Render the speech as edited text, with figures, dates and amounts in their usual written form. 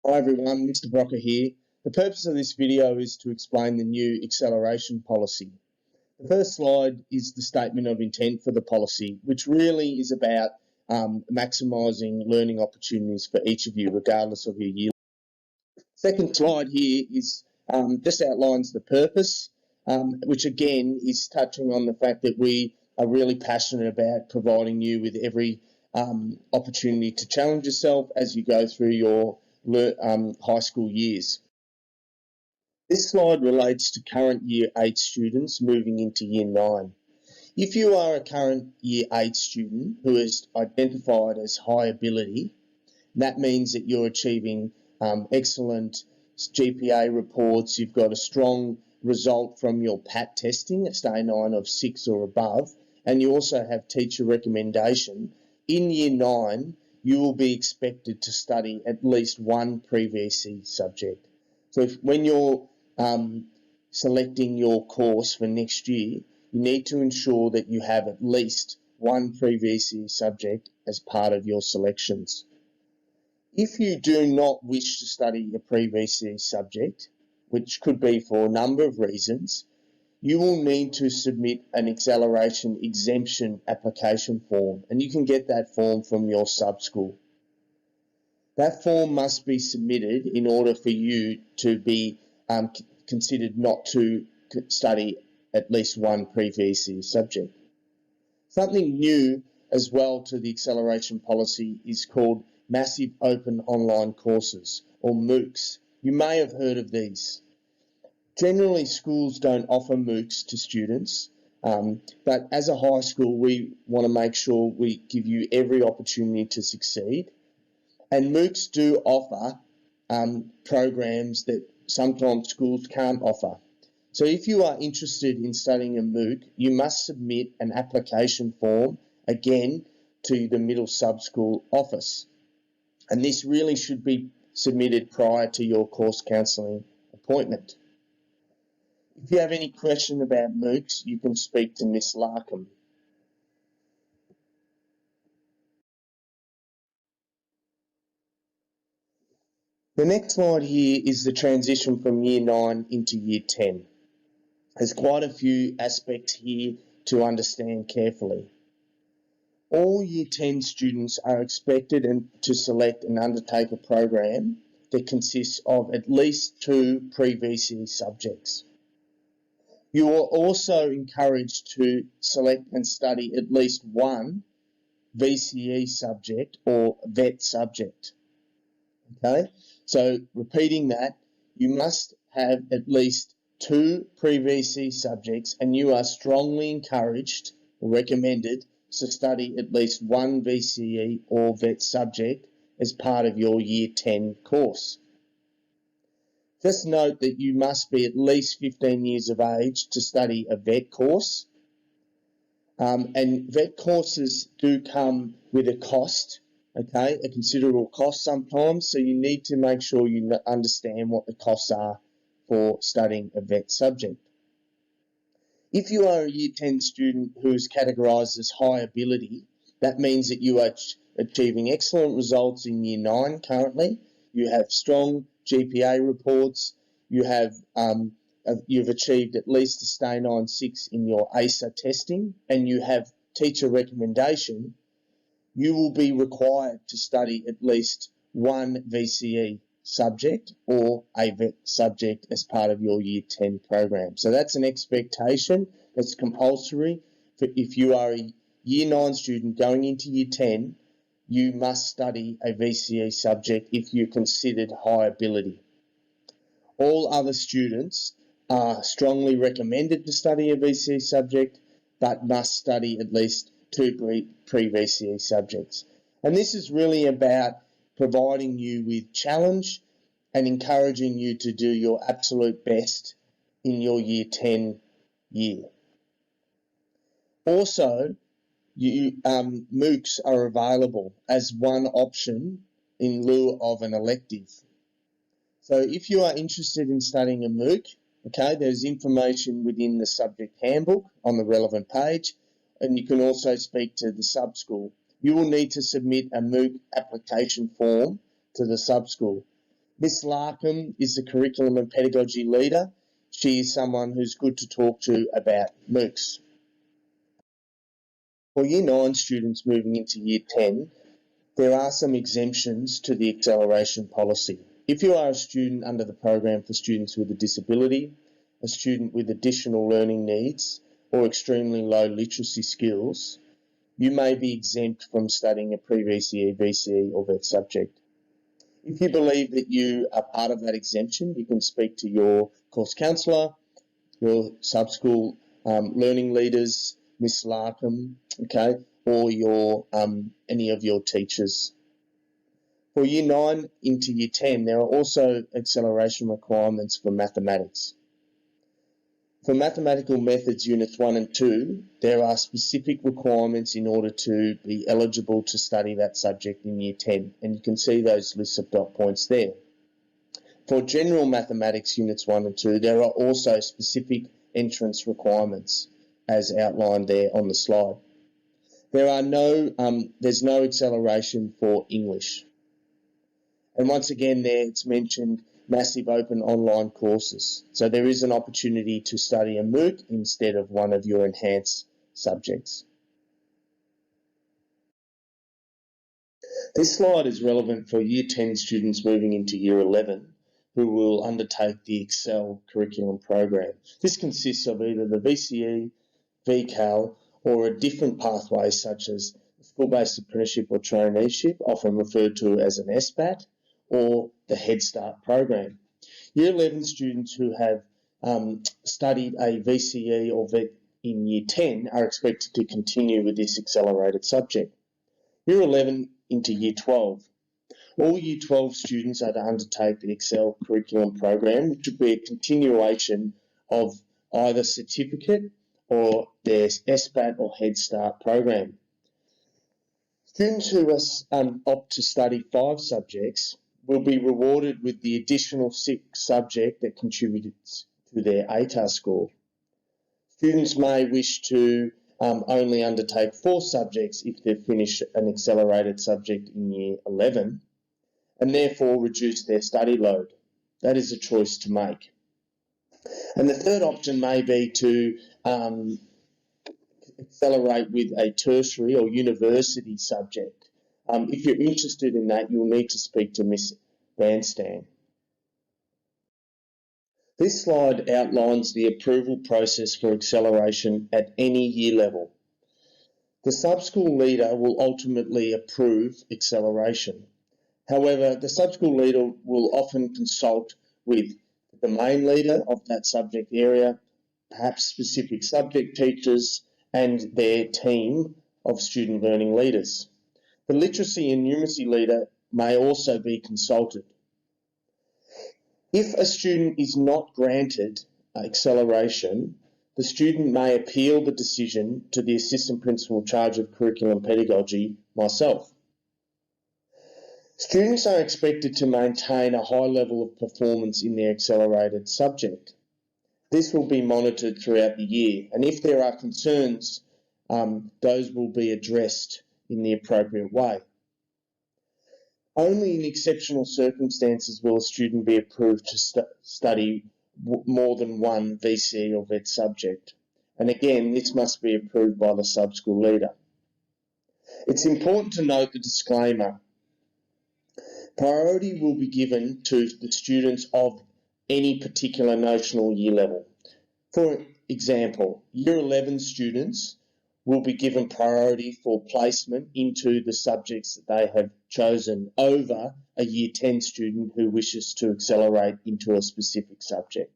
Hi everyone, Mr Broecker here. The purpose of this video is to explain the new acceleration policy. The first slide is the statement of intent for the policy, which really is about maximising learning opportunities for each of you, regardless of your year. Second slide here is just outlines the purpose, which again is touching on the fact that we are really passionate about providing you with every opportunity to challenge yourself as you go through your high school years. This slide relates to current Year 8 students moving into Year 9. If you are a current Year 8 student who is identified as high ability, that means that you're achieving excellent GPA reports, you've got a strong result from your PAT testing, a stay 9 of 6 or above, and you also have teacher recommendation. In Year 9, you will be expected to study at least one pre-VC subject. So when you're selecting your course for next year, you need to ensure that you have at least one pre-VC subject as part of your selections. If you do not wish to study a pre-VC subject, which could be for a number of reasons, you will need to submit an acceleration exemption application form, and you can get that form from your sub-school. That form must be submitted in order for you to be considered not to study at least one pre-VC subject. Something new as well to the acceleration policy is called Massive Open Online Courses, or MOOCs. You may have heard of these. Generally, schools don't offer MOOCs to students, but as a high school, we want to make sure we give you every opportunity to succeed. And MOOCs do offer programs that sometimes schools can't offer. So if you are interested in studying a MOOC, you must submit an application form, again, to the middle sub-school office. And this really should be submitted prior to your course counselling appointment. If you have any question about MOOCs, you can speak to Miss Larkham. The next slide here is the transition from Year 9 into Year 10. There's quite a few aspects here to understand carefully. All Year 10 students are expected to select and undertake a program that consists of at least 2 pre-VCE subjects. You are also encouraged to select and study at least one VCE subject or VET subject. Okay, so repeating that, you must have at least 2 pre-VCE subjects, and you are strongly encouraged or recommended to study at least one VCE or VET subject as part of your Year 10 course. Just note that you must be at least 15 years of age to study a VET course. And VET courses do come with a cost, okay, a considerable cost sometimes, so you need to make sure you understand what the costs are for studying a VET subject. If you are a Year 10 student who is categorised as high ability, that means that you are achieving excellent results in Year 9 currently. You have strong GPA reports, you've achieved at least a stay 9.6 in your ACER testing, and you have teacher recommendation. You will be required to study at least one VCE subject or a VET subject as part of your Year 10 program. So that's an expectation that's compulsory. If you are a Year 9 student going into Year 10, you must study a VCE subject if you're considered high ability. All other students are strongly recommended to study a VCE subject, but must study at least 2 pre-VCE subjects. And this is really about providing you with challenge and encouraging you to do your absolute best in your Year 10 year. Also, MOOCs are available as one option in lieu of an elective. So if you are interested in studying a MOOC, okay, there's information within the subject handbook on the relevant page, and you can also speak to the sub-school. You will need to submit a MOOC application form to the sub-school. Miss Larkham is the Curriculum and Pedagogy Leader. She is someone who's good to talk to about MOOCs. For Year 9 students moving into Year 10, there are some exemptions to the acceleration policy. If you are a student under the program for students with a disability, a student with additional learning needs, or extremely low literacy skills, you may be exempt from studying a pre-VCE, VCE or VET subject. If you believe that you are part of that exemption, you can speak to your course counsellor, your sub-school learning leaders, Miss Larkham, okay, or your any of your teachers. For Year 9 into Year 10, there are also acceleration requirements for mathematics. For Mathematical Methods Units 1 and 2, there are specific requirements in order to be eligible to study that subject in Year 10, and you can see those lists of dot points there. For General Mathematics Units 1 and 2, there are also specific entrance requirements, as outlined there on the slide. There's no acceleration for English. And once again there it's mentioned massive open online courses. So there is an opportunity to study a MOOC instead of one of your enhanced subjects. This slide is relevant for Year 10 students moving into Year 11 who will undertake the Excel curriculum program. This consists of either the VCE, VCAL, or a different pathway such as school-based apprenticeship or traineeship, often referred to as an SBAT, or the Head Start program. Year 11 students who have studied a VCE or VET in Year 10 are expected to continue with this accelerated subject. Year 11 into Year 12. All Year 12 students are to undertake the Excel curriculum program, which would be a continuation of either certificate or their SBAT or Head Start program. Students who opt to study 5 subjects will be rewarded with the additional 6 subject that contributes to their ATAR score. Students may wish to only undertake 4 subjects if they've finished an accelerated subject in Year 11 and therefore reduce their study load. That is a choice to make. And the third option may be to accelerate with a tertiary or university subject. If you're interested in that, you'll need to speak to Miss Banstan. This slide outlines the approval process for acceleration at any year level. The sub-school leader will ultimately approve acceleration. However, the sub-school leader will often consult with the main leader of that subject area, perhaps specific subject teachers, and their team of student learning leaders. The literacy and numeracy leader may also be consulted. If a student is not granted acceleration, the student may appeal the decision to the Assistant Principal in charge of Curriculum Pedagogy, myself. Students are expected to maintain a high level of performance in their accelerated subject. This will be monitored throughout the year, and if there are concerns, those will be addressed in the appropriate way. Only in exceptional circumstances will a student be approved to study more than one VCE or VET subject. And again, this must be approved by the sub-school leader. It's important to note the disclaimer. Priority will be given to the students of any particular notional year level. For example, Year 11 students will be given priority for placement into the subjects that they have chosen over a Year 10 student who wishes to accelerate into a specific subject.